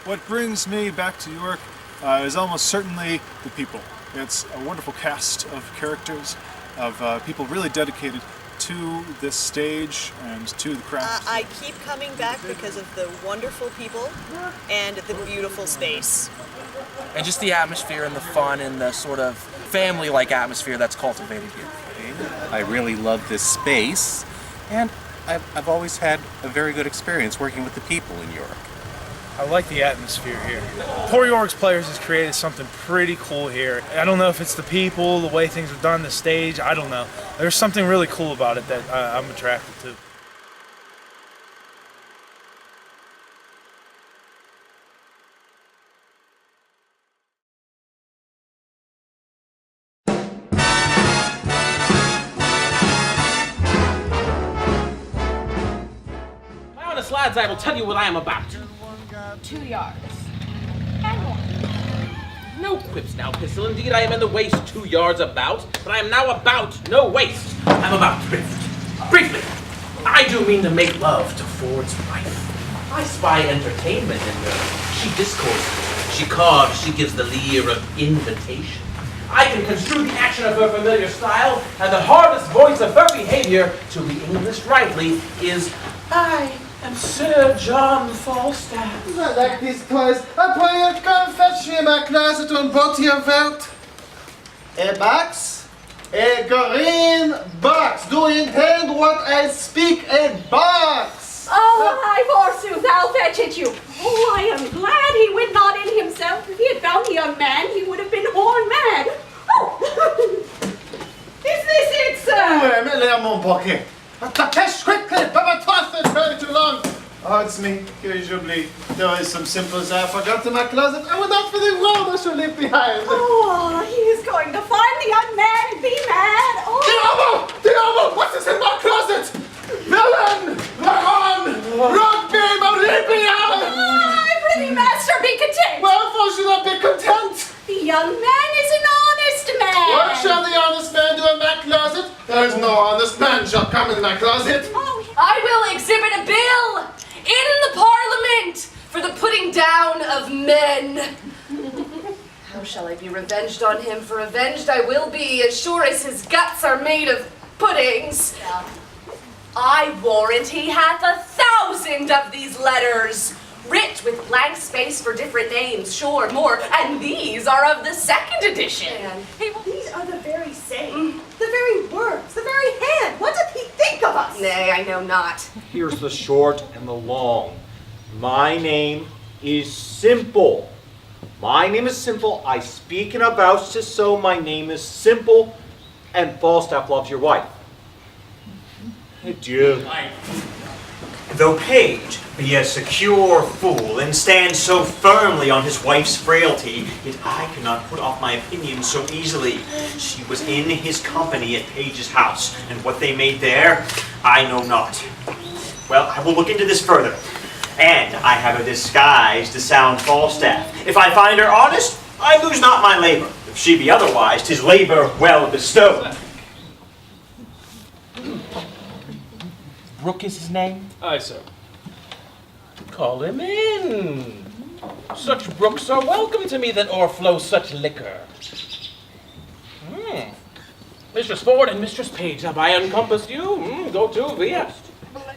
What brings me back to Yorick is almost certainly the people. It's a wonderful cast of characters, of people really dedicated to this stage and to the craft. I keep coming back because of the wonderful people and the beautiful space. And just the atmosphere and the fun and the sort of family-like atmosphere that's cultivated here. I really love this space, and I've always had a very good experience working with the people in Yorick. I like the atmosphere here. Poor Yorick's Players has created something pretty cool here. I don't know if it's the people, the way things are done, the stage, I don't know. There's something really cool about it that I'm attracted to. My honest lads, I will tell you what I am about. 2 yards. And 1. No quips now, Pistol. Indeed, I am in the waist 2 yards about, but I am now about no waist. I'm about thrift. Briefly, I do mean to make love to Ford's wife. I spy entertainment in her. She discourses, she carves, she gives the leer of invitation. I can construe the action of her familiar style, and the hardest voice of her behavior, to be English rightly, is I am Sir John Falstaff. I like these toys. I pray you come fetch me in my closet and bought your vote. A box? A green box. Do you intend what I speak? A box. Oh, aye, forsooth, I'll fetch it you. Oh, I am glad he went not in himself. If he had found the young man, he would have been horn mad. Oh! Is this it, sir? Oui, mets-les mon pocket. Dépêche quickly, Baba Toss is very too long. Oh, it's me. J'oublie. There is some simples I forgot in my closet. I would not for the world I should leave behind. Oh, he is going to find the young man and be mad. Oh. Diabo! What is in my closet? Villain! Laron! Rugby! Maribia! Pretty master, be content. Wherefore should I be content? The young man is an honest man. What shall the honest man do in my closet? There is no honest man shall come in my closet. Oh, I will exhibit a bill in the Parliament for the putting down of men. How shall I be revenged on him? For avenged I will be, as sure as his guts are made of puddings. I warrant he hath 1,000 of these letters, writ with blank space for different names, sure, more, and these are of the second edition. hey, well, these are the very same, the very words, the very hand. What doth he think of us? Nay, I know not. Here's the short and the long. My name is Simple. My name is Simple. I speak and avouch to so. My name is Simple, and Falstaff loves your wife. Adieu. Though Page be a secure fool and stand so firmly on his wife's frailty, yet I cannot put off my opinion so easily. She was in his company at Page's house, and what they made there, I know not. Well, I will look into this further, and I have a disguise to sound Falstaff. If I find her honest, I lose not my labor. If she be otherwise, 'tis labor well bestowed. Brooke is his name? Aye, sir. Call him in. Such brooks are welcome to me that o'erflow such liquor. Mistress Ford and Mistress Page, have I encompassed you? Go to, yes.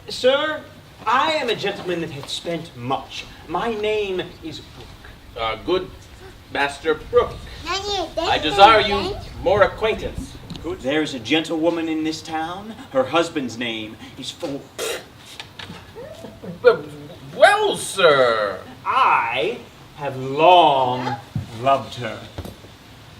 Sir, I am a gentleman that hath spent much. My name is Brooke. Good Master Brooke. I desire you more acquaintance. Good. There's a gentlewoman in this town. Her husband's name is Ford. Well, sir. I have long loved her.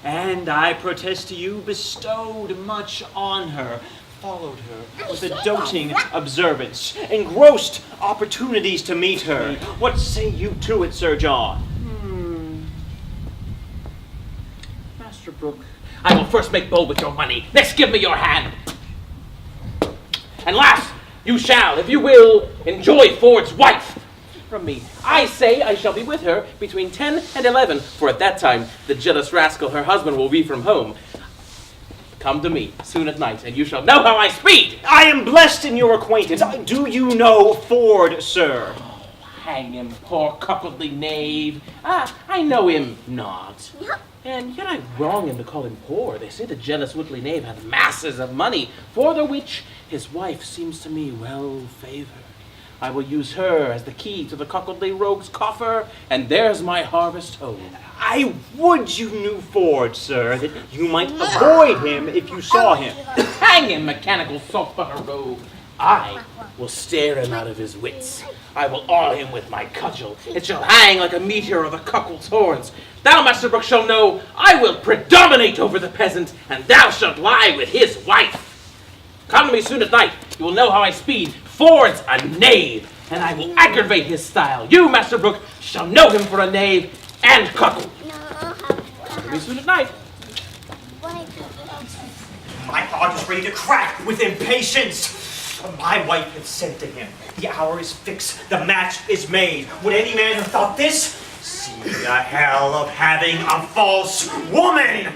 And I protest to you, bestowed much on her, followed her with a doting observance, engrossed opportunities to meet her. What say you to it, Sir John? Master Brooke, I will first make bold with your money. Next, give me your hand. And last, you shall, if you will, enjoy Ford's wife from me. I say I shall be with her between 10 and 11, for at that time the jealous rascal, her husband, will be from home. Come to me soon at night, and you shall know how I speed. I am blessed in your acquaintance. Do you know Ford, sir? hang him, poor cuckoldly knave. I know him not. And yet I wrong him to call him poor. They say the jealous woodly knave hath masses of money, for the which his wife seems to me well favored. I will use her as the key to the cuckoldly rogue's coffer, and there's my harvest home. I would you knew Ford, sir, that you might avoid him if you saw him. Hang him, mechanical saltbutter rogue. I will stare him out of his wits. I will awe him with my cudgel. It shall hang like a meteor of the cuckold's horns. Thou, Master Brooks, shall know I will predominate over the peasant, and thou shalt lie with his wife. Come to me soon at night. You will know how I speed. Ford's a knave, and I will aggravate his style. You, Master Brooke, shall know him for a knave and cuckold. Come to me soon at night. My heart is ready to crack with impatience. My wife had said to him, the hour is fixed, the match is made. Would any man have thought this? See the hell of having a false woman.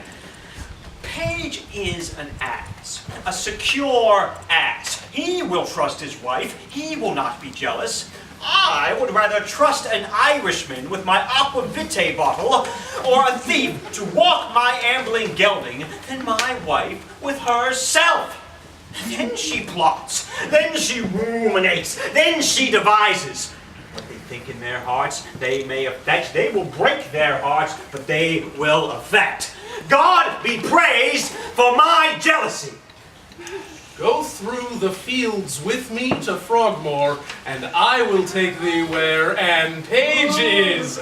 Page is an ass, a secure ass. He will trust his wife. He will not be jealous. I would rather trust an Irishman with my aquavitae bottle or a thief to walk my ambling gelding than my wife with herself. Then she plots, then she ruminates, then she devises. What they think in their hearts, they may affect. They will break their hearts, but they will affect. God be praised for my jealousy. Go through the fields with me to Frogmore, and I will take thee where Anne Page is.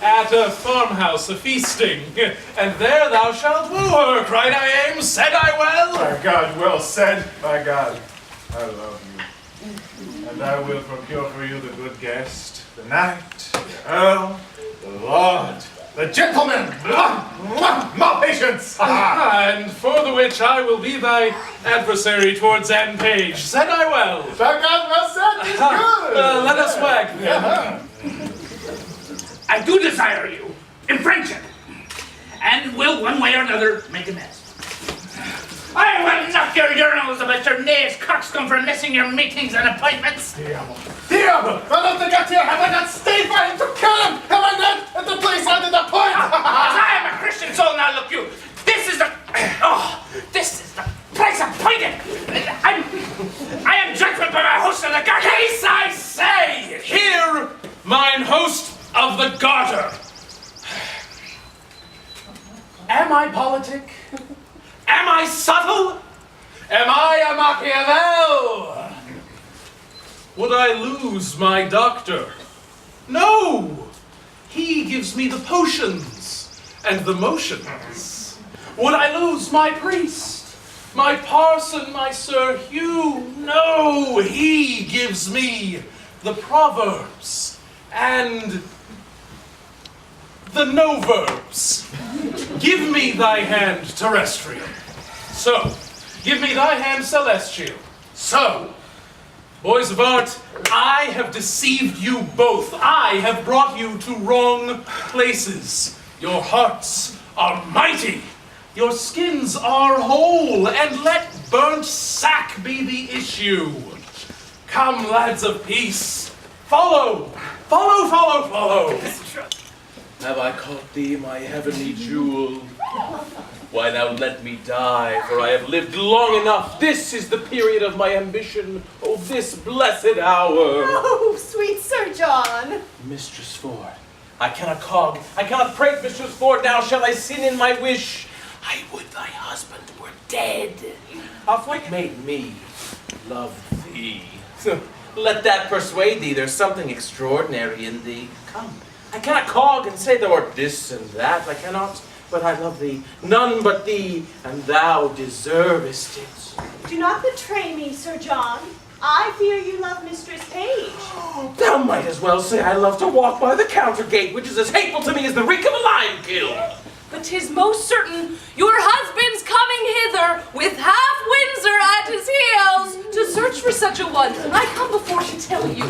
At a farmhouse a-feasting, and there thou shalt woo her, cried I aim, said I well? My God, well said, my God. I love you. And I will procure for you the good guest, the knight, the earl, the lord, the gentleman. More patience. And for the which I will be thy adversary towards Anne Page, said I well? My God, well said, is good. Let us wag then. I do desire you in friendship, and will one way or another make amends. I will knock your urinals about your knaves coxcomb for missing your meetings and appointments. Diable! I don't think I here. Have I not stayed for him to kill him? Have I not at the place I did appoint? As I am a Christian soul, now look you. This is the place appointed. I am judgment by my host of the garter. Case I say, hear mine host of the garter. Am I politic? Am I subtle? Am I a Machiavel? Would I lose my doctor? No! He gives me the potions and the motions. Would I lose my priest? My parson, my Sir Hugh? No! He gives me the proverbs and the no-verbs. Give me thy hand terrestrial. So, give me thy hand celestial. So, boys of art, I have deceived you both. I have brought you to wrong places. Your hearts are mighty. Your skins are whole, and let burnt sack be the issue. Come, lads of peace. Follow, follow, follow, follow. Have I caught thee, my heavenly jewel? Why, now let me die, for I have lived long enough. This is the period of my ambition. Oh, this blessed hour. Oh, sweet Sir John. Mistress Ford, I cannot cog, I cannot prate, Mistress Ford. Now shall I sin in my wish? I would thy husband were dead. Of what made me love thee? Let that persuade thee. There's something extraordinary in thee. Come. I cannot cog and say thou art this and that. I cannot, but I love thee, none but thee, and thou deservest it. Do not betray me, Sir John. I fear you love Mistress Page. Thou might as well say I love to walk by the counter gate, which is as hateful to me as the reek of a lime kiln. But 'tis most certain your husband's coming hither with half Windsor at his heels to search for such a one. I come before to tell you,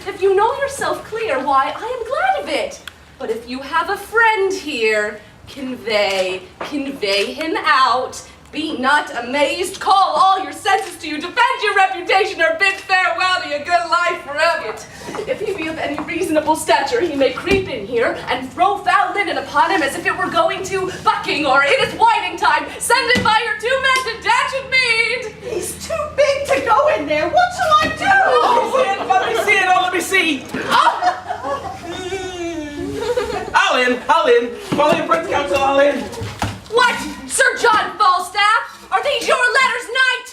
if you know yourself clear, why, I am glad of it. But if you have a friend here, convey him out, Be not amazed, call all your senses to you, defend your reputation, or bid farewell to your good life forever. If he be of any reasonable stature, he may creep in here and throw foul linen upon him as if it were going to bucking, or it is whiting time. Send it by your 2 men to dash at mead. He's too big to go in there. What shall I do? Let me see it, let me see. I'll in. Follow your Prince Council, I'll in. What, Sir John Falstaff? Are these your letters, knight?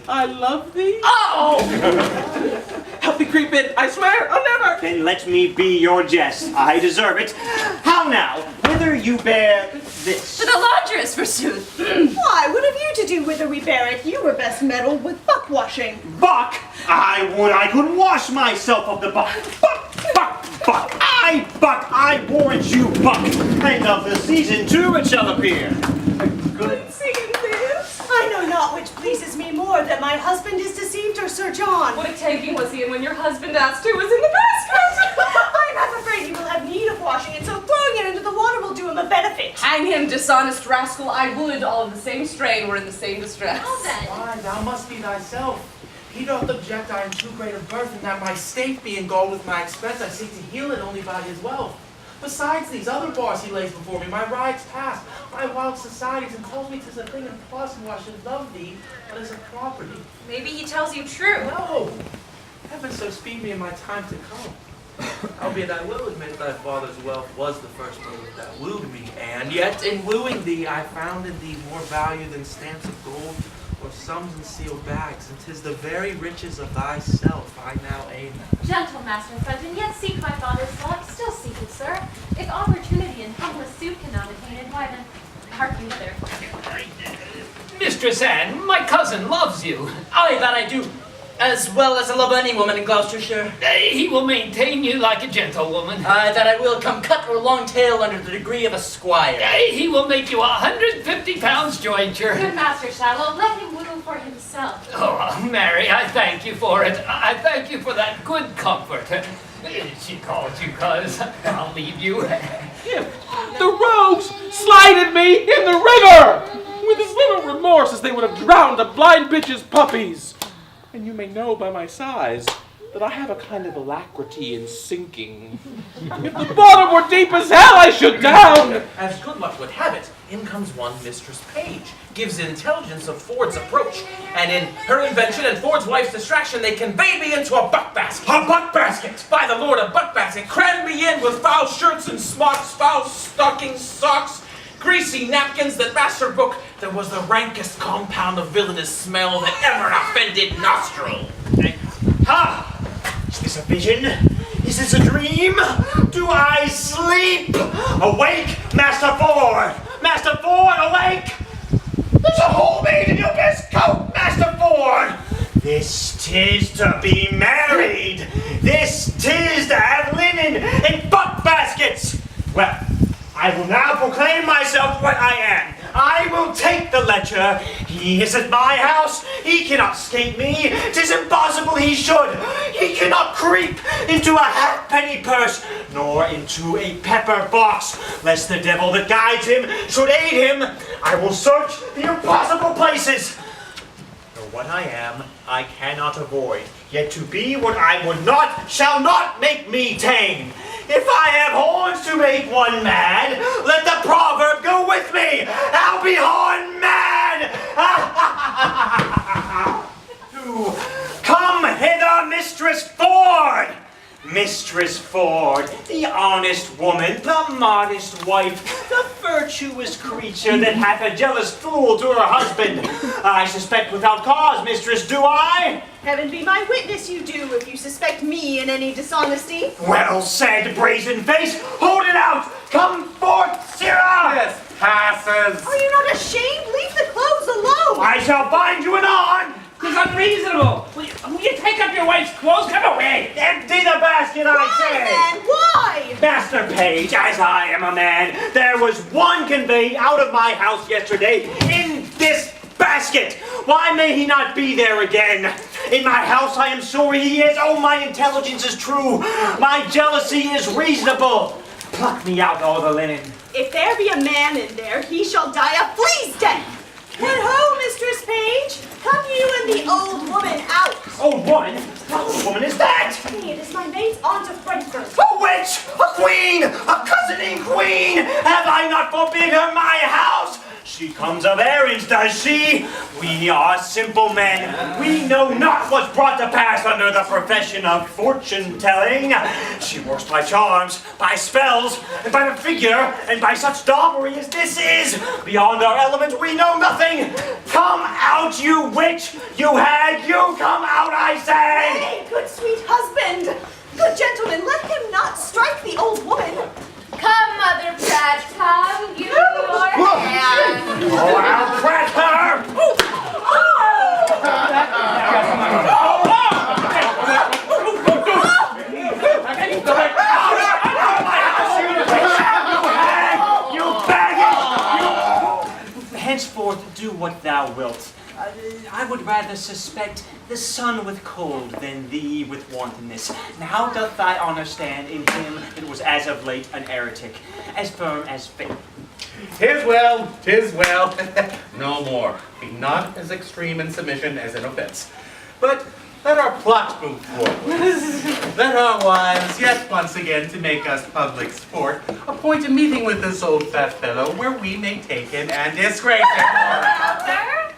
I love thee. Oh! Help me creep in, I swear, I'll never. Then let me be your jest. I deserve it. How now? Whither you bear this? To the laundress, forsooth. Why, what have you to do whether we bear it? You were best meddled with buck washing. Buck? I would I could wash myself of the buck. Buck! I warrant you, buck. And of the season too it shall appear. Good seeing this. I know not which pleases me more, that my husband is deceived or Sir John. What a taking was he in when your husband asked who was in the basket? I'm half afraid he will have need of washing it, so throwing it into the water will do him a benefit. Hang him, dishonest rascal. I would, all of the same strain, were in the same distress. Why, thou must be thyself. He doth object I am too great of birth, and that my state being galled with my expense, I seek to heal it only by his wealth. Besides these other bars he lays before me, my rides past, my wild societies, and tells me 'tis a thing impossible I should love thee, but as a property. Maybe he tells you true. No! Heaven so speed me in my time to come. Albeit I will admit thy father's wealth was the first motive that wooed me, and yet in wooing thee I found in thee more value than stamps of gold or sums in sealed bags, and 'tis the very riches of thyself I now aim at. Gentle master friend, and yet seek my father's love, still seek it, sir. If opportunity and humblest suit cannot attain it, why then, hark you hither. Mistress Anne, my cousin loves you. Aye, that I do. As well as I love any woman in Gloucestershire. He will maintain you like a gentlewoman. Aye, that I will, come cut or long tail under the degree of a squire. He will make you 150 pounds jointure. Good master Shallow, let him whittle for himself. Oh, Mary, I thank you for it. I thank you for that good comfort. She called you, cuz. I'll leave you. The rogues slighted me in the river with as little remorse as they would have drowned a blind bitch's puppies. And you may know by my size that I have a kind of alacrity in sinking. If the bottom were deep as hell, I should down. As good luck would have it, in comes one Mistress Page, gives intelligence of Ford's approach, and in her invention and Ford's wife's distraction, they conveyed me into a buck basket. A buck basket! By the Lord, a buck basket, crammed me in with foul shirts and smocks, foul stockings, socks, greasy napkins that master book, there was the rankest compound of villainous smell that ever offended nostril. Ha! Is this a vision? Is this a dream? Do I sleep? Awake, Master Ford! Master Ford, awake! There's a hole made in your best coat, Master Ford! This 'tis to be married! This 'tis to have linen in buck baskets! Well, I will now proclaim myself what I am. I will take the ledger. He is at my house. He cannot escape me. 'Tis impossible he should. He cannot creep into a halfpenny purse, nor into a pepper box, lest the devil that guides him should aid him. I will search the impossible places. For what I am, I cannot avoid. Yet to be what I would not shall not make me tame. If I have horns to make one mad, let the proverb go with me. I'll be horn mad. Come hither, Mistress Ford. Mistress Ford, the honest woman, the modest wife, the virtuous creature that hath a jealous fool to her husband. I suspect without cause, mistress, do I? Heaven be my witness you do, if you suspect me in any dishonesty. Well said, brazen face. Hold it out. Come forth, sirrah. Yes, passes. Are you not ashamed? Leave the clothes alone. I shall bind you anon. It's unreasonable. Will you take up your wife's clothes? Come away. Empty the basket, I say. Why, then? Why? Master Page, as I am a man, there was one conveyed out of my house yesterday in this basket. Why may he not be there again? In my house I am sure he is. Oh, my intelligence is true. My jealousy is reasonable. Pluck me out all the linen. If there be a man in there, he shall die a flea's death. What ho, Mistress Page? Come you and the old woman out. Old woman? What old woman is that? It is my maid's aunt of Brentford. A witch! A queen! A cousining queen! Have I not forbid her my house? She comes of errands, does she? We are simple men. We know not what's brought to pass under the profession of fortune-telling. She works by charms, by spells, and by the figure, and by such daubery as this is. Beyond our element, we know nothing. Come out, you witch! You hag! You come out, I say! Hey, good sweet husband! Good gentleman, let him not strike the old woman. Come, Mother Pratt, come, give me your hand. Oh, I'll prat her! You baggage! Henceforth, do what thou wilt. I would rather suspect the sun with cold than thee with wantonness. Now doth thy honor stand in him that was as of late an heretic, as firm as fate. 'Tis well, 'tis well. No more. Be not as extreme in submission as in offense. But let our plot move forward. Let our wives, yet once again to make us public sport, appoint a meeting with this old fat fellow where we may take him and disgrace him.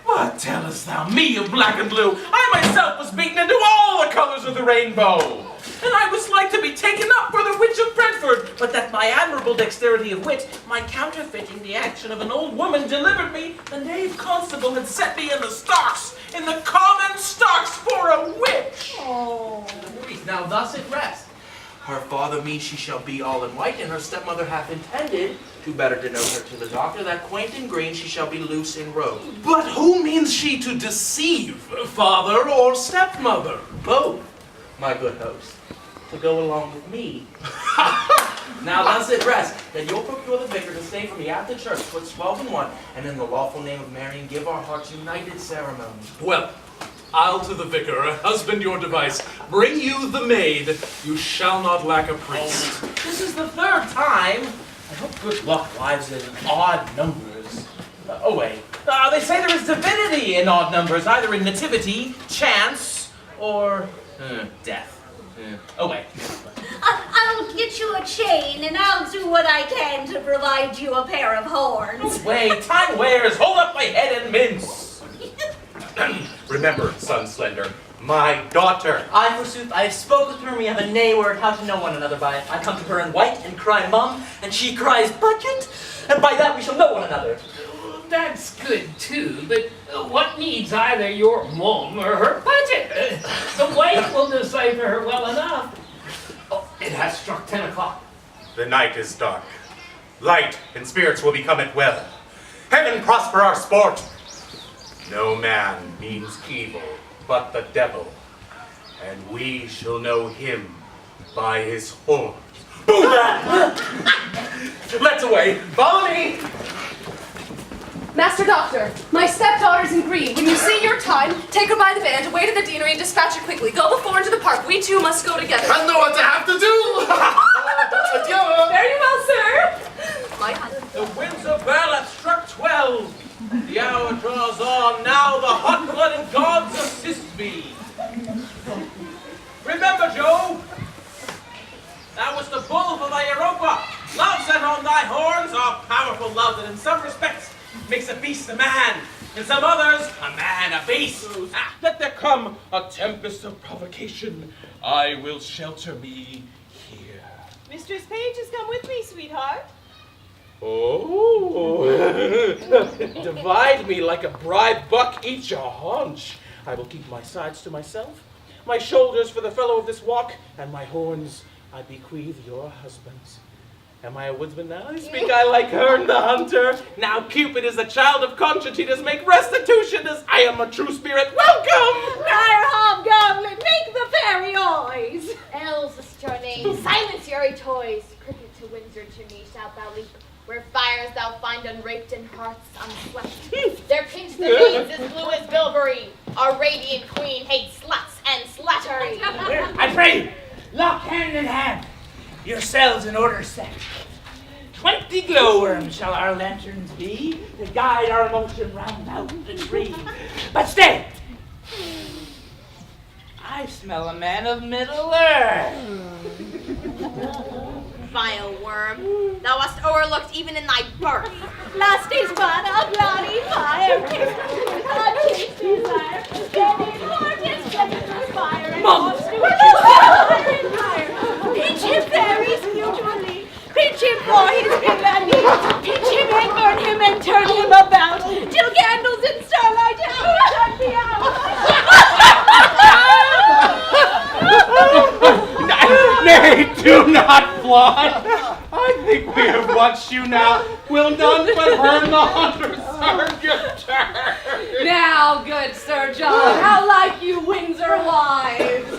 What tellest thou me of black and blue? I myself was beaten into all the colors of the rainbow. And I was like to be taken up for the witch of Brentford, but that my admirable dexterity of wit, my counterfeiting the action of an old woman, delivered me. The knave constable had set me in the stocks, in the common stocks for a witch. Oh, now thus it rests. Her father means she shall be all in white, and her stepmother hath intended, to better denote her to the doctor, that quaint and green she shall be loose in robe. But who means she to deceive, father or stepmother? Both, my good host, to go along with me. Now thus it rests, that you'll procure the vicar to stay for me at the church, twixt 12 and 1, and in the lawful name of Mary, and give our hearts united ceremony. Well, I'll to the vicar, husband your device. Bring you the maid, you shall not lack a priest. This is the third time. I hope good luck lies in odd numbers. They say there is divinity in odd numbers, either in nativity, chance, or death. I'll get you a chain, and I'll do what I can to provide you a pair of horns. Wait, time wears. Hold up my head and mince. Remember, son Slender, my daughter. I, forsooth, I have spoken with her, we have a nay word how to know one another by. I come to her in white and cry mum, and she cries budget, and by that we shall know one another. That's good too, but what needs either your mum or her budget? The white will decipher her well enough. Oh, it has struck 10 o'clock. The night is dark. Light and spirits will become it well. Heaven prosper our sport. No man means evil but the devil, and we shall know him by his horns. Let's away. Follow me. Master Doctor, my stepdaughter's in green. When you see your time, take her by the band, away to the deanery, and dispatch her quickly. Go before into the park. We two must go together. I know what I have to do! Very well, sir. My husband. The Windsor bell hath struck 12. The hour draws on. Now the hot-blooded gods assist me. Remember, Joe, that was the bull for thy Europa. Love set on thy horns, a powerful love that in some respects makes a beast a man, in some others, a man a beast. Let there come a tempest of provocation. I will shelter me here. Mistress Page has come with me, sweetheart. Oh, divide me like a bride buck, each a haunch. I will keep my sides to myself, my shoulders for the fellow of this walk, and my horns I bequeath your husbands. Am I a woodsman now? I speak I like Herne the hunter. Now Cupid is the child of conscience. He does make restitution as I am a true spirit. Welcome! Friar Hobgoblin, make the fairy noise. Elves is your name. Silence your toys. Cricket to Windsor to me shalt thou leap. Where fires thou find unraked and hearts unswept. Their pinch the veins as blue as bilberry. Our radiant queen hates sluts and slattery. I pray, lock hand in hand, yourselves in order set. 20 trusty glowworm shall our lanterns be to guide our motion round about the tree. But stay! I smell a man of Middle Earth. Vile worm, thou wast overlooked even in thy birth. Last is but a bloody fire. A chaste desire. Getting hardest, getting through fire. And wants to higher and higher. Pinch him fairies mutually. Pinch him for his villainy. Pinch him and burn him and turn him about. Till candles in starlight and shut me out. Nay, do not fly. I think we have watched you now. Will none but her not serve your turn. Now, good Sir John, how like you Windsor wives?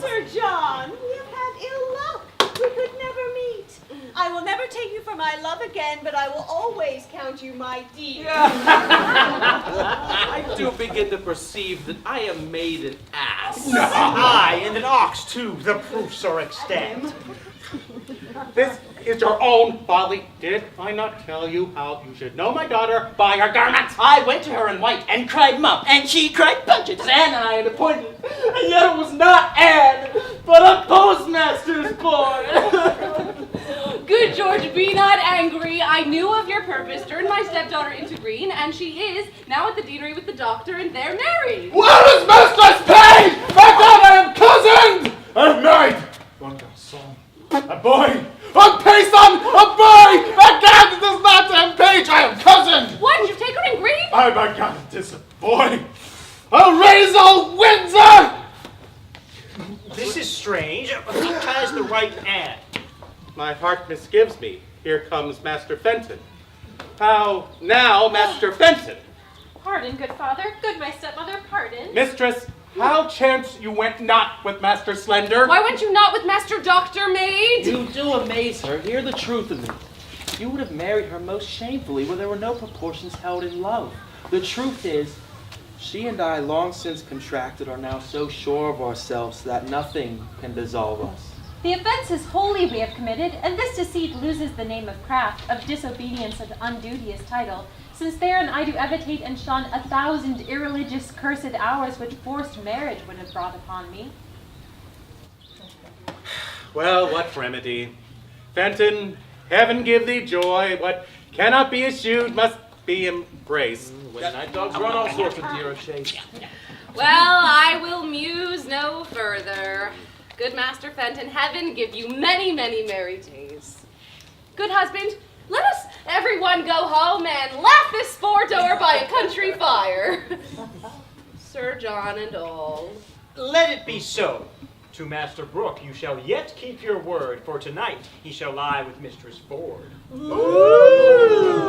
Sir John, we have had ill luck. We could never meet. I will never take you for my love again, but I will always count you my dear. I do begin to perceive that I am made an ass. Aye, and an ox too, the proofs are extant. This is your own folly. Did I not tell you how you should know my daughter by her garments? I went to her in white and cried mum, and she cried punch it. Anne and I had appointed, and yet it was not Anne, but a postmaster's boy. Good George, be not angry. I knew of your purpose, turned my stepdaughter into green, and she is now at the deanery with the doctor, and they're married. Where is Mistress Page? My God, I am cozened! I am married. One garçon. A boy. A payson! A boy! My God, it is not M. Page. I am cozened. What? You take her in green? Oh, my God, it is a boy. I'll raise old Windsor! This is strange. Who has the right Anne? My heart misgives me. Here comes Master Fenton. How now, Master Fenton? Pardon, good father. Good my stepmother, pardon. Mistress, how chance you went not with Master Slender? Why went you not with Master Doctor Maid? You do amaze her. Hear the truth of it. You would have married her most shamefully where there were no proportions held in love. The truth is, she and I long since contracted are now so sure of ourselves that nothing can dissolve us. The offense is wholly we have committed, and this deceit loses the name of craft, of disobedience and unduteous title, since therein I do evitate and shun 1,000 irreligious cursed hours which forced marriage would have brought upon me. Well, what remedy? Fenton, heaven give thee joy. What cannot be eschewed must be embraced. When night dogs run all sorts of deer are chased. Well, I will muse no further. Good Master Fenton, heaven give you many, many merry days. Good husband, let us everyone go home and laugh this sport o'er by a country fire. Sir John and all. Let it be so. To Master Brooke you shall yet keep your word, for tonight he shall lie with Mistress Ford. Ooh.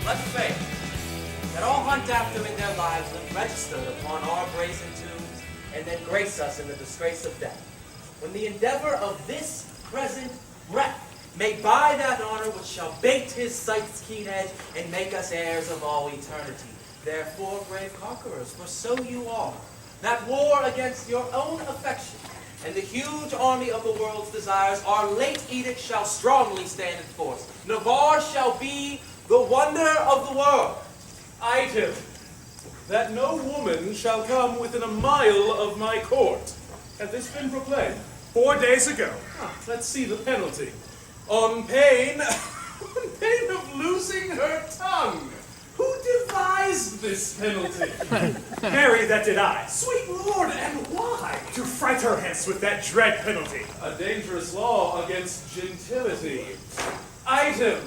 Let's say that all hunt after in their lives live registered upon our brazen tombs, and then grace us in the disgrace of death. When the endeavor of this present breath may buy that honor which shall bait his sight's keen edge and make us heirs of all eternity. Therefore, brave conquerors, for so you are, that war against your own affection and the huge army of the world's desires, our late edict shall strongly stand in force. Navarre shall be the wonder of the world. Item, that no woman shall come within a mile of my court. Has this been proclaimed? 4 days ago. Let's see the penalty. On pain of losing her tongue. Who devised this penalty. Marry, that did I. Sweet lord, and why? To fright her hence with that dread penalty. A dangerous law against gentility. Item.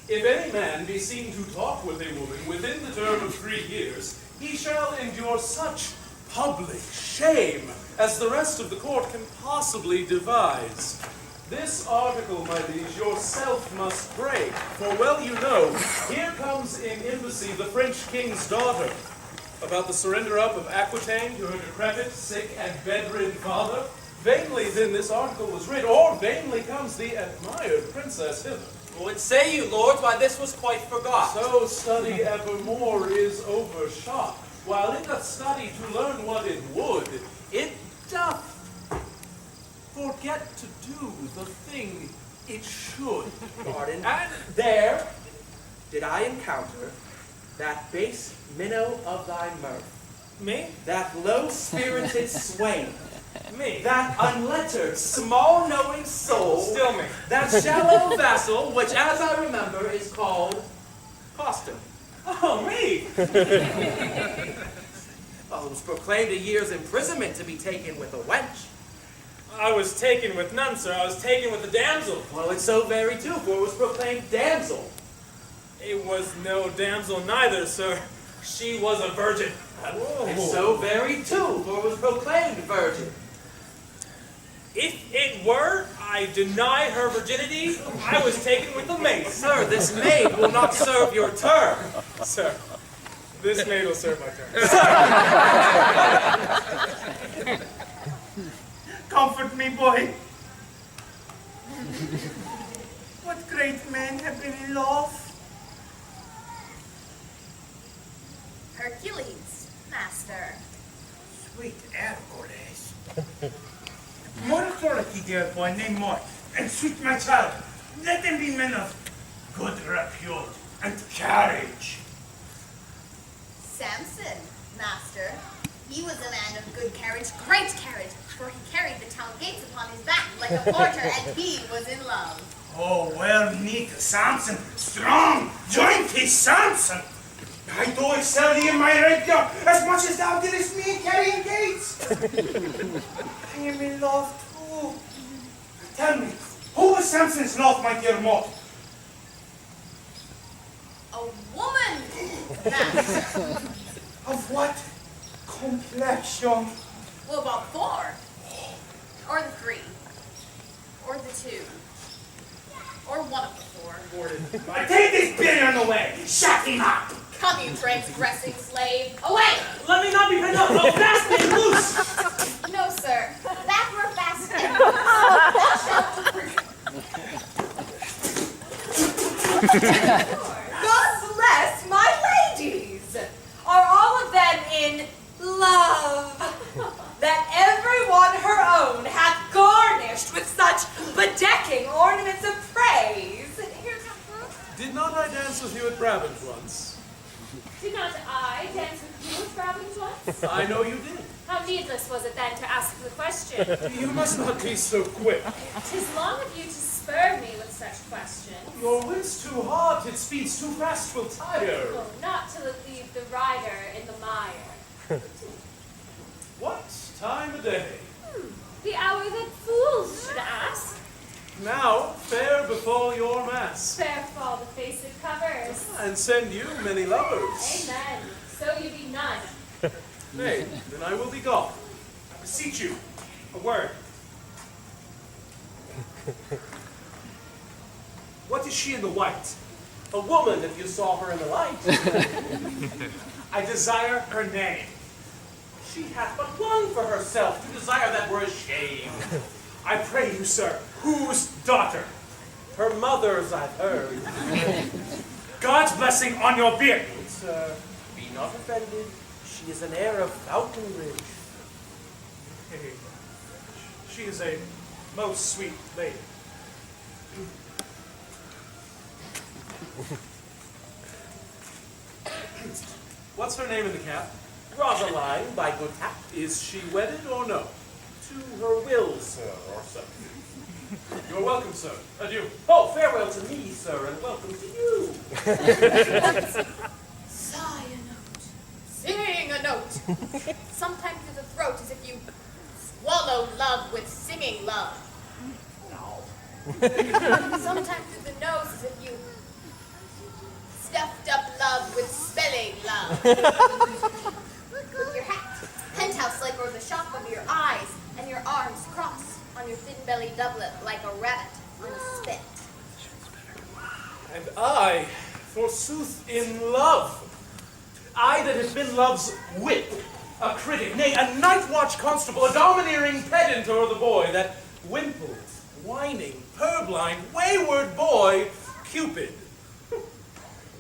If any man be seen to talk with a woman within the term of 3 years, he shall endure such public shame as the rest of the court can possibly devise. This article, my liege, yourself must break, for well you know, here comes in embassy the French king's daughter, about the surrender up of Aquitaine to her decrepit, sick, and bedridden father. Vainly then this article was writ, or vainly comes the admired princess hither. What say you, lords, why this was quite forgot? So study evermore is overshot, while it doth study to learn what it would, it doth forget to do the thing it should. Pardon. And there did I encounter that base minnow of thy mirth. Me? That low-spirited swain. Me? That unlettered, small-knowing soul. Still me. That shallow vessel, which, as I remember, is called costume. Oh, me! Well, it was proclaimed a year's imprisonment to be taken with a wench. I was taken with none, sir. I was taken with a damsel. Well, it's so very too, for it was proclaimed damsel. It was no damsel neither, sir. She was a virgin. Whoa. It's so very too, for it was proclaimed virgin. If it were, I deny her virginity. I was taken with a maid. Sir, this maid will not serve your turn. Sir, this maid will serve my turn. Comfort me, boy. What great men have been in love? Hercules, master. Sweet Hercules. More authority, dear boy, name more. And sweet my child, let them be men of good repute and carriage. Samson, master. He was a man of good carriage, great carriage, for he carried the town gates upon his back like a porter, and he was in love. Oh, well, neat Samson, strong, jointy Samson. I do excel thee in my rapier as much as thou didst me carrying gates. I am in love too. Tell me, who was Samson's love, my dear Maud? A woman, master. Of what complexion? Well, about 4. Or the 3. Or the 2. Or one of the 4. I take this billion away. Shut him up. Come, you transgressing slave. Away! Let me not be pent up. No, fast and loose. No, sir. That were fast and loose. Thou shalt God bless my ladies! Are all of them in love? That every one her own hath garnished with such bedecking ornaments of praise? Did not I dance with you at Brabant once? Did not I dance with you at Brabant once? I know you did. How needless was it then to ask the question? You must not be so quick. 'Tis long of you to spur me with such questions. Your wit's too hot, its speed's too fast, will tire. Oh, not till it leave the rider in the mire. What time of day? The hour that fools should ask. Now, fair befall your mass, Fair fall the face it covers. and send you many lovers. Amen. So you be none. Nay, then I will be gone. I beseech you, a word. What is she in the white? A woman, if you saw her in the light. I desire her name. She hath but one for herself. To desire that were a shame. I pray you, sir, whose daughter? Her mother's, I've heard. God's blessing on your beard. Sir, be not offended. She is an heir of Falconbridge. Hey, she is a most sweet lady. What's her name in the cap? Rosaline, by good hap. Is she wedded or no? To her will, sir, or so. You're welcome, sir. Adieu. Oh, farewell to me, sir, and welcome to you. Sigh a note. Sometimes through the throat as if you swallow love with singing love. Sometimes through the nose as if you stuffed up love with spelling love. With your hat, penthouse-like over the shop under your eyes, and your arms crossed on your thin-bellied doublet like a rabbit on a spit. And I, forsooth, in love. I that have been love's whip, a critic, nay, a night-watch constable, a domineering pedant o'er the boy, that wimpled, whining, purblind, wayward boy, Cupid.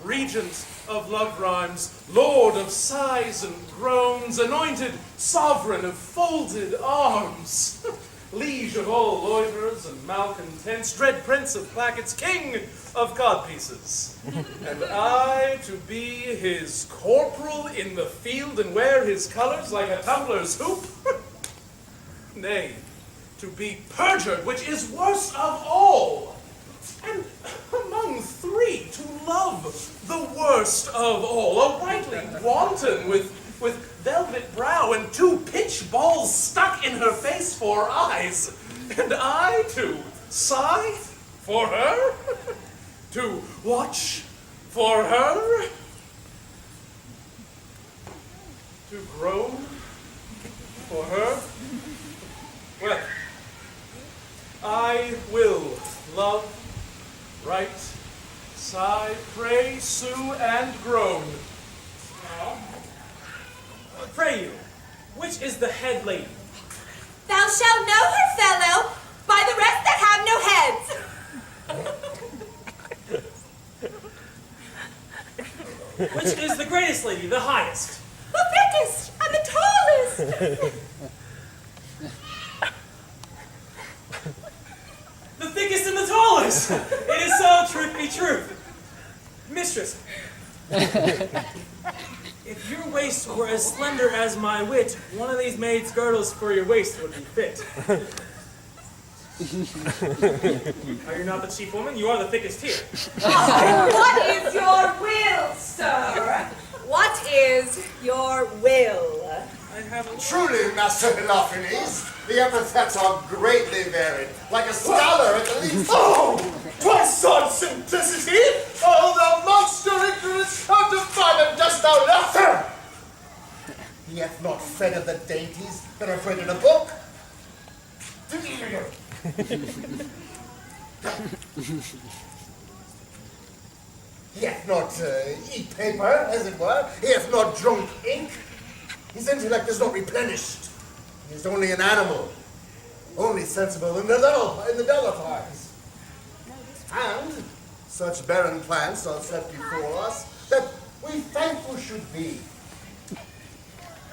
Regent of love rhymes, lord of sighs and groans, anointed sovereign of folded arms, liege of all loiterers and malcontents, dread prince of plackets, king of codpieces. And I to be his corporal in the field and wear his colors like a tumbler's hoop? Nay, to be perjured, which is worst of all, and among three to love the worst of all, a whitely wanton with velvet brow and two pitch balls stuck in her face for eyes, and I to sigh for her, to watch for her, to groan for her. Well, I will love, write, sigh, pray, sue, and groan. Pray you, which is the head lady? Thou shalt know her, fellow, by the rest that have no heads. Which is the greatest lady, the highest? The thickest and the tallest. The thickest and the tallest! It is so, truth be truth. Mistress, if your waist were as slender as my wit, one of these maids' girdles for your waist would be fit. Are you not the chief woman? You are the thickest here. What is your will, sir? What is your will? I haven't... Truly, Master Hilophanes, the epithets are greatly varied, like a scholar at the least. Oh! Twice on simplicity! Oh, thou monster ignorance! How defiant dost thou laughter? He hath not fed of the dainties that are bred in a book. He hath not eat paper, as it were. He hath not drunk ink. His intellect is not replenished. He is only an animal, only sensible in the duller parts. And such barren plants are set before us that we thankful should be.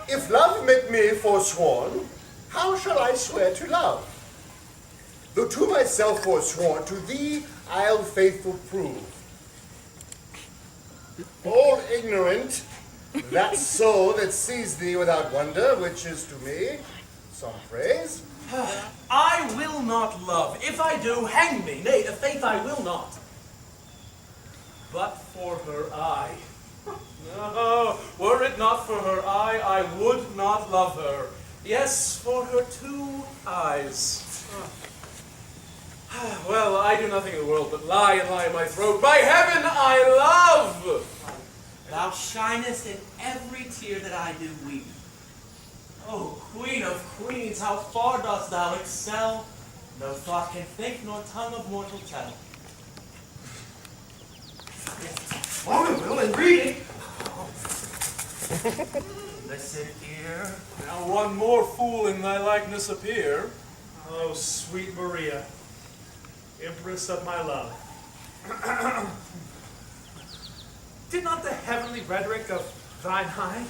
If love make me forsworn, how shall I swear to love? Though to myself forsworn, to thee I'll faithful prove. All ignorant, that soul that sees thee without wonder, which is to me some praise. I will not love. If I do, hang me. Nay, a faith I will not. But for her eye. No, were it not for her eye, I would not love her. Yes, for her two eyes. Well, I do nothing in the world but lie and lie in my throat. By heaven, I love! Thou shinest in every tear that I do weep. O Queen of Queens, how far dost thou excel? No thought can think, nor tongue of mortal tell. Wonderful and reading. Listen here. Now one more fool in thy likeness appear. Oh, sweet Maria, empress of my love. Did not the heavenly rhetoric of thine eye,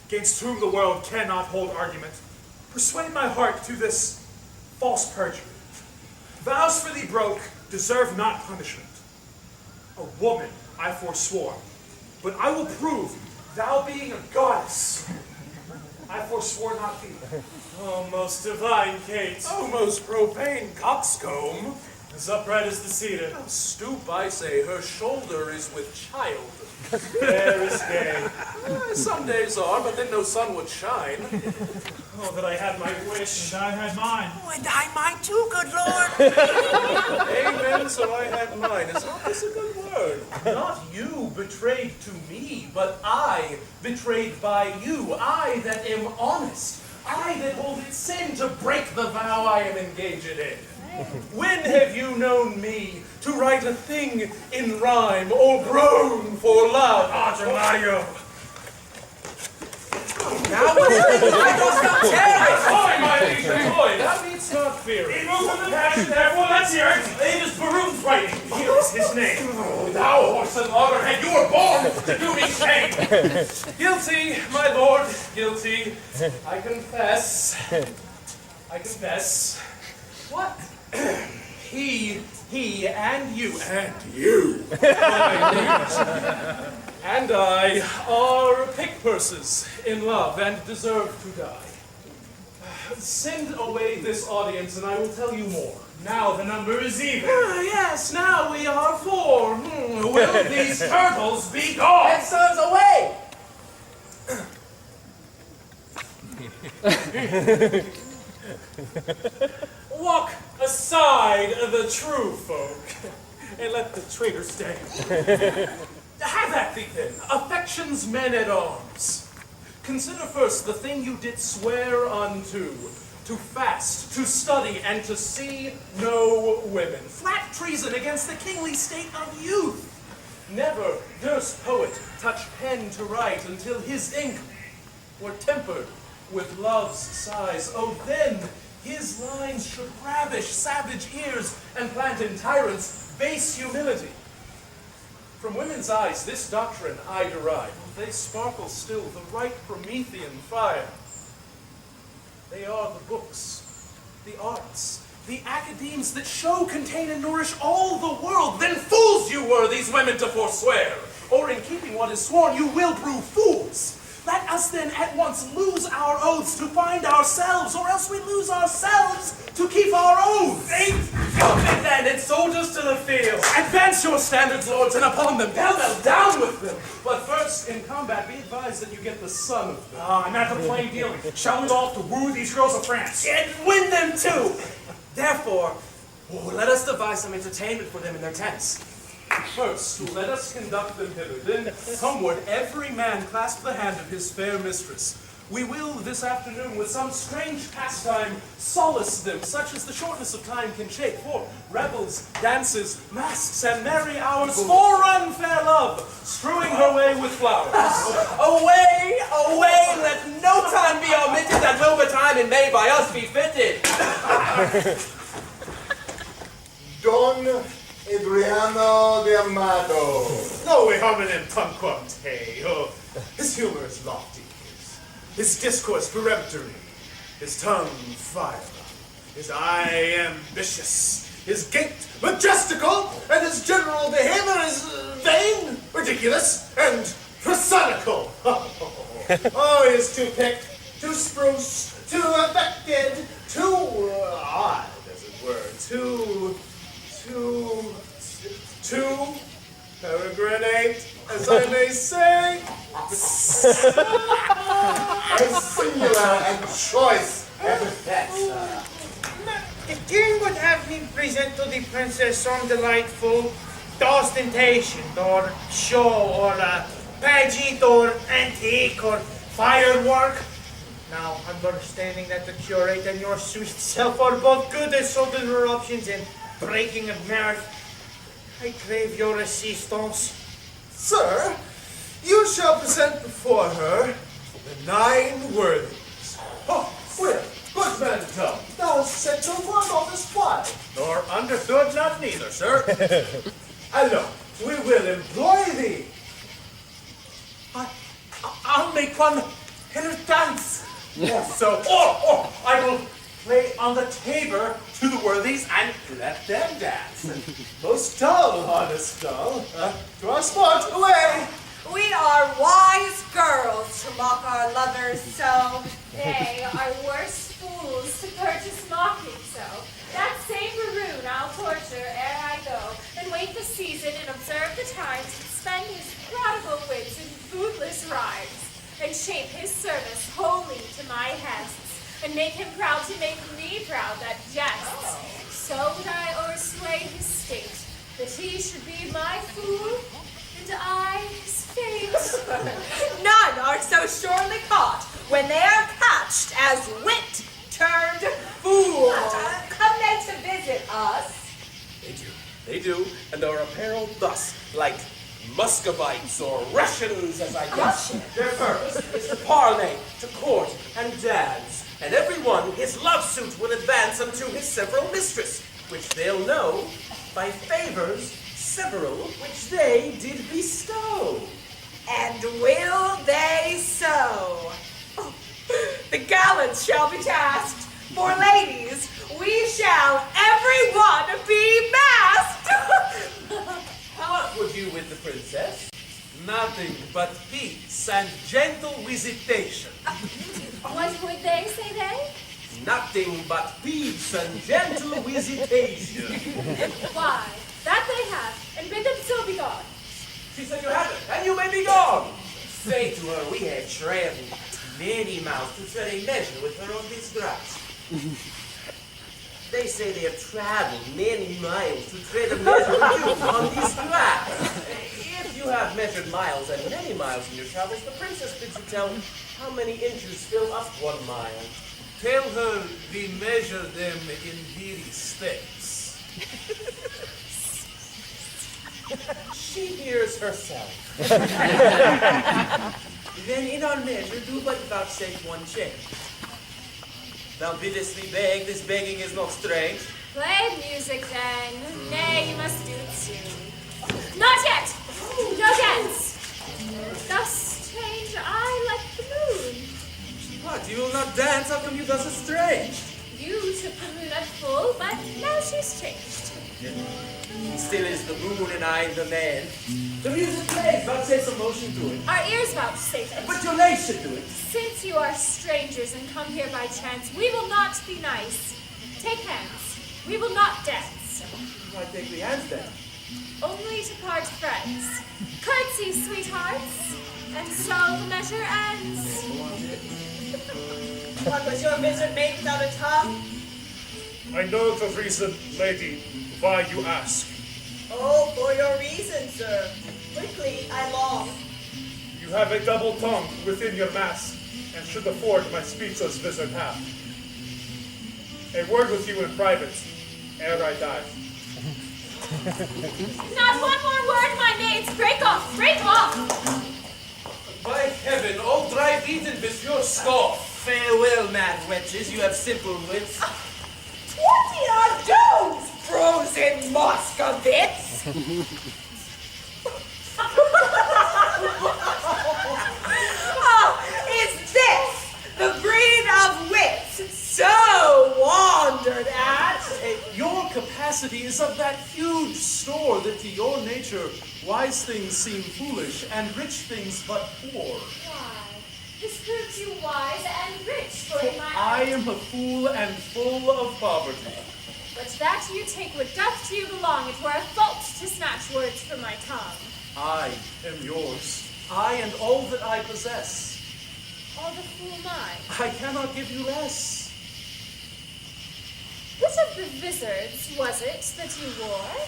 against whom the world cannot hold argument, persuade my heart to this false perjury? Vows for thee broke deserve not punishment. A woman I forswore, but I will prove, thou being a goddess, I forswore not thee. Oh, most divine Kate. Oh, most profane coxcomb. As upright as the cedar. Stoop, I say, her shoulder is with child. Very gay. Some days are, but then no sun would shine. Oh, that I had my wish. And I had mine. Oh, and I mine too, good Lord. Amen, so I had mine. Is not this a good word? Not you betrayed to me, but I betrayed by you. I that am honest. I that hold it sin to break the vow I am engaged in. When have you known me to write a thing in rhyme or groan for love? Mario. Now I don't stop tearing. Toy, my liege, toy. Thou needst not fear it. He moved from the passion, therefore let's hear it. It is Baroon's writing. Here is his name. Thou horse and loggerhead, you were born to do me shame. Guilty, my lord, guilty. I confess. I confess. What? He, and you, and I are pick purses in love and deserve to die. Send away this audience and I will tell you more. Now the number is even. Yes, now we are 4. Will these turtles be gone? And sons away! Walk aside the true folk, and let the traitor stay. Have at thee then, affection's men at arms. Consider first the thing you did swear unto, to fast, to study, and to see no women. Flat treason against the kingly state of youth. Never durst poet touch pen to write until his ink were tempered with love's sighs. Oh, then his lines should ravish savage ears and plant in tyrants base humility. From women's eyes this doctrine I derive. They sparkle still the right Promethean fire. They are the books, the arts, the academes that show, contain, and nourish all the world. Then fools you were, these women to forswear. Or in keeping what is sworn, you will prove fools. Let us then at once lose our oaths to find ourselves, or else we lose ourselves to keep our oaths. Come then, and soldiers to the field. Advance your standards, lords, and upon them, pell mell down with them. But first, in combat, be advised that you get the son of them. I'm at the plain dealing. Shall we off to woo these girls of France? And win them too. Therefore, let us devise some entertainment for them in their tents. First, let us conduct them hither. Then, homeward, every man clasp the hand of his fair mistress. We will, this afternoon, with some strange pastime, solace them, such as the shortness of time can shake. For revels, dances, masks, and merry hours forerun fair love, strewing her way with flowers. Away, away, let no time be omitted that will betime and may by us be fitted. Don Adriano de Amato. Noe hominem tanquante. Oh, his humor is lofty, his discourse peremptory, his tongue fire, his eye ambitious, his gait majestical, and his general behavior is vain, ridiculous, and prosodical. Oh, he is too picked, too spruce, too affected, too odd, as it were, too peregrinate, as I may say. A singular and choice epithet. The king would have me present to the princess some delightful ostentation, or show, or pageant, or antique, or firework. Now, understanding that the curate and your sweet self are both good at sudden interruptions and breaking of mirth, I crave your assistance. Sir, you shall present before her the 9 worthies. Oh, well, good man to tell. Thou hast said no word on this why. Nor understood not neither, sir. Allo, we will employ thee. I'll make one in a dance. Yes. So, or I will play on the tabor to the worthies and let them dance. Most dull, honest dull. To our sport, away! We are wise girls to mock our lovers so. They are worse fools to purchase mocking so. That same Baroon I'll torture ere I go, and wait the season and observe the times and spend his prodigal shape his service wholly to my hests, and make him proud to make me proud that jests. So would I o'ersway his state, that he should be my fool, and I his fate. None are so surely caught when they are catched as wit turned fool. Come they to visit us? They do, and are apparelled thus, like Muscovites or Russians, as I guess. Their purpose is to parley, to court, and dance, and every one his love suit will advance unto his several mistress, which they'll know by favors several which they did bestow. And will they so? Oh, the gallants shall be tasked. For ladies, we shall every one be masked. What would you with the princess? Nothing but peace and gentle visitation. What would they, say they? Nothing but peace and gentle visitation. Why, that they have, and bid them so be gone. She said you haven't, and you may be gone. Say to her we have traveled many miles to tread a measure with her on this grass. They say they have traveled many miles to tread a measure with you on this grass. If you have measured miles and many miles in your travels, the princess bids you tell how many inches fill up 1 mile. Tell her we measure them in weary steps. She hears herself. Then in our measure do but vouchsafe 1 change. Thou biddest me beg, this begging is not strange. Play music then. Nay, you must do it soon. Not yet! No dance! Thus strange I like the moon. What, you will not dance? How come you thus estranged? You took the moon at full, but now she's changed. Still is the moon and I the man. The music plays, vouchsafe some motion to it. Our ears vouchsafe it. But your legs should do it. Since you are strangers and come here by chance, we will not be nice. Take hands. We will not dance. Why take the hands then? Only to part friends. Curtsy, sweethearts. And so the measure ends. What was your wizard made without a tongue? I know the reason, lady, why you ask. Oh, for your reason, sir. Quickly, I long. You have a double tongue within your mask, and should afford my speechless visit half. A word with you in private, ere I die. Not one more word, my maids! Break off! Break off! By heaven, all dry-beaten monsieur scoff. Farewell, mad wenches, you have simple wits. 20 odd dudes, frozen Moscovits! Oh, is this the breed of wits so wandered at? Your capacity is of that huge store that to your nature wise things seem foolish and rich things but poor. Why? This proves you wise and rich, for in my I am a fool and full of poverty. But that you take what doth to you belong, it were a fault to snatch words from my tongue. I am yours. I and all that I possess. All the fool mine. I cannot give you less. Which of the vizards was it that you wore?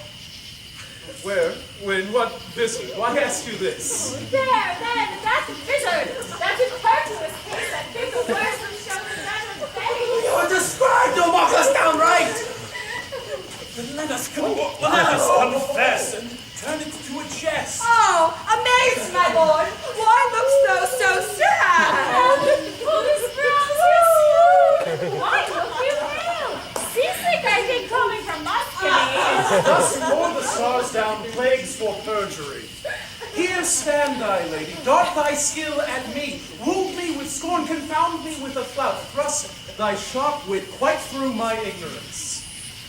Where? When? What visit? Why ask you this? There, then, that vizard! That impertuous case that bid the worst and show the better face! You are described, you'll mock us downright! Then let us confess and turn it to a jest. Oh, amazed, my lord! Why looks thou so sad? Why look you pale? Seasick, I think, coming from Muscovy. Thus pour the stars down plagues for perjury. Here stand I, lady, dart thy skill at me, wound me with scorn, confound me with a flout, thrust thy sharp wit quite through my ignorance.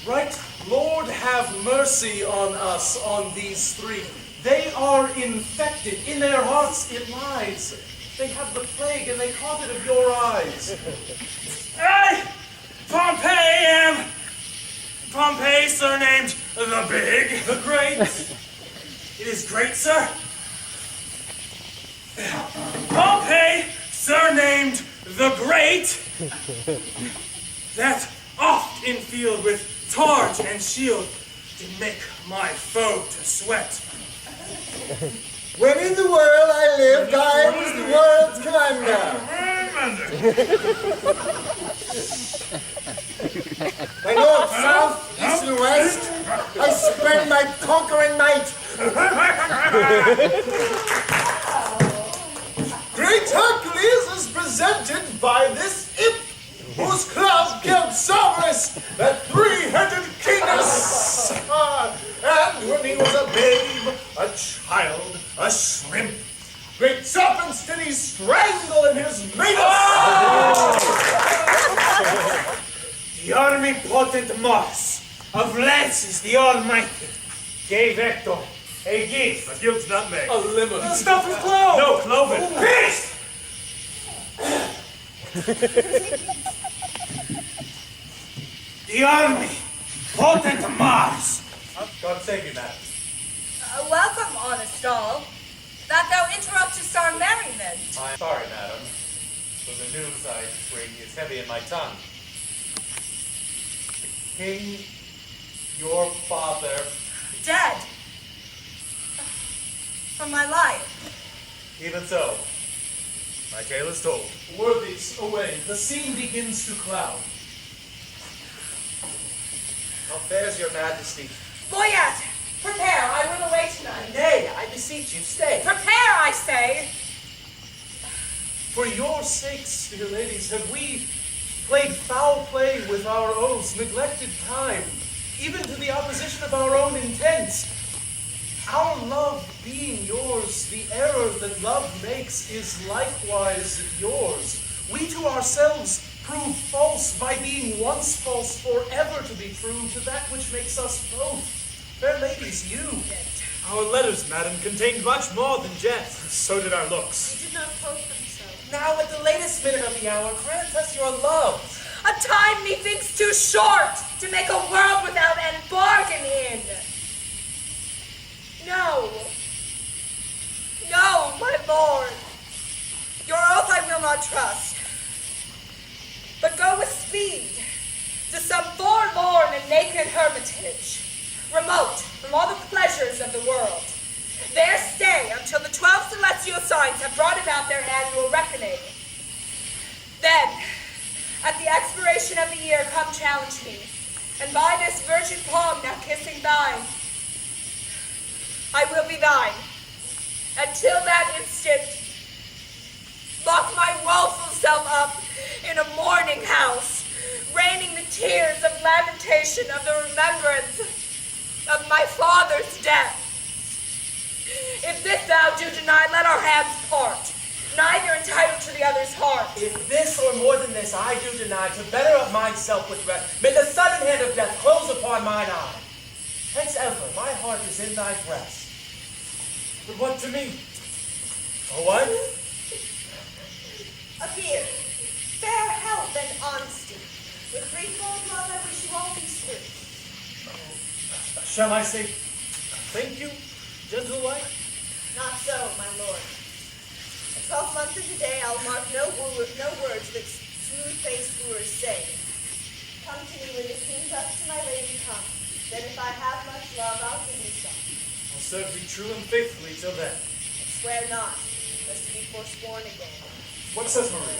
Right, Lord, have mercy on us, on these 3. They are infected, in their hearts it lies. They have the plague, and they caught it of your eyes. I, Pompey, surnamed the Big. The Great. It is great, sir. Pompey, That oft in field with torch and shield did make my foe to sweat. When in the world I lived, I was the world's commander. By north, south, east, and west, I spread my conquering might. Great Hercules is presented by this imp, whose club killed Cerberus, that three-headed Kingus. And when he was a babe, a child, a shrimp, great serpents did he strangle in his meatus. The omnipotent Mars of Lances the Almighty gave Hector a gift. A guilt's nutmeg. A lemon. The stuff is clove. No, cloven. Peace! The army, potent Mars. God save you, madam. Welcome, honest all. That thou interruptest our merriment. I am sorry, madam, for the news I bring is heavy in my tongue. The king, your father... Dead. From my life. Even so, my tale is told. Worthies, away. The scene begins to cloud. How fares your majesty? Boyette, prepare. I will away tonight. Nay, I beseech you, stay. Prepare, I say. For your sakes, dear ladies, have we played foul play with our oaths, neglected time, even to the opposition of our own intents. Our love being yours, the error that love makes is likewise yours. We to ourselves prove false by being once false, forever to be true to that which makes us both. Fair ladies, you. Our letters, madam, contained much more than jest. So did our looks. We did not post them so. Now, at the latest minute of the hour, grant us your love. A time methinks too short to make a world without end bargain in. No. No, my lord. Your oath I will not trust. But go with speed to some forlorn and naked hermitage, remote from all the pleasures of the world. There stay until the 12 celestial signs have brought about their annual reckoning. Then, at the expiration of the year, come challenge me, and by this virgin palm now kissing thine, I will be thine. Until that instant, lock my woeful self up in a mourning house, raining the tears of lamentation of the remembrance of my father's death. If this thou do deny, let our hands part, neither entitled to the other's heart. If this or more than this I do deny, to better of myself with rest, may the sudden hand of death close upon mine eye. Hence ever my heart is in thy breast. But what to me? A what? Appear, fair health and honesty. With threefold love I wish you all these fruits. Shall I say thank you, gentle wife? Not so, my lord. A 12-month of the day I'll mark no words that smooth-faced wooers say. Come to me when the king thus to my lady come. Then if I have much love, I'll give you some. I'll serve thee true and faithfully till then. But swear not, lest to be forsworn again. What says Marie?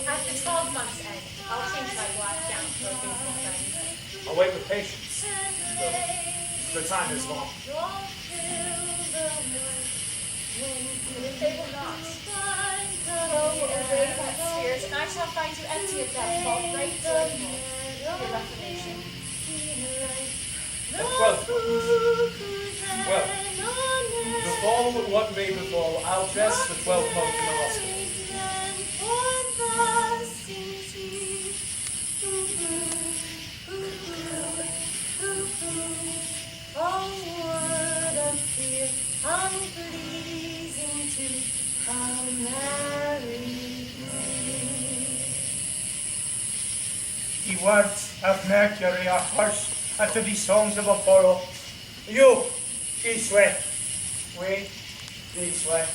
At the 12 months end, I'll change my black gown for a faithful friend. I'll wait with patience. The time is long. And if they will not, throw away that spirit, and I shall find you empty of that fault, right joyful, your reformation. At 12 months. Well, befall what may befall, I'll dress the 12th month in the hospital. The words of Mercury are harsh unto the songs of Apollo. You, this way. We, this way.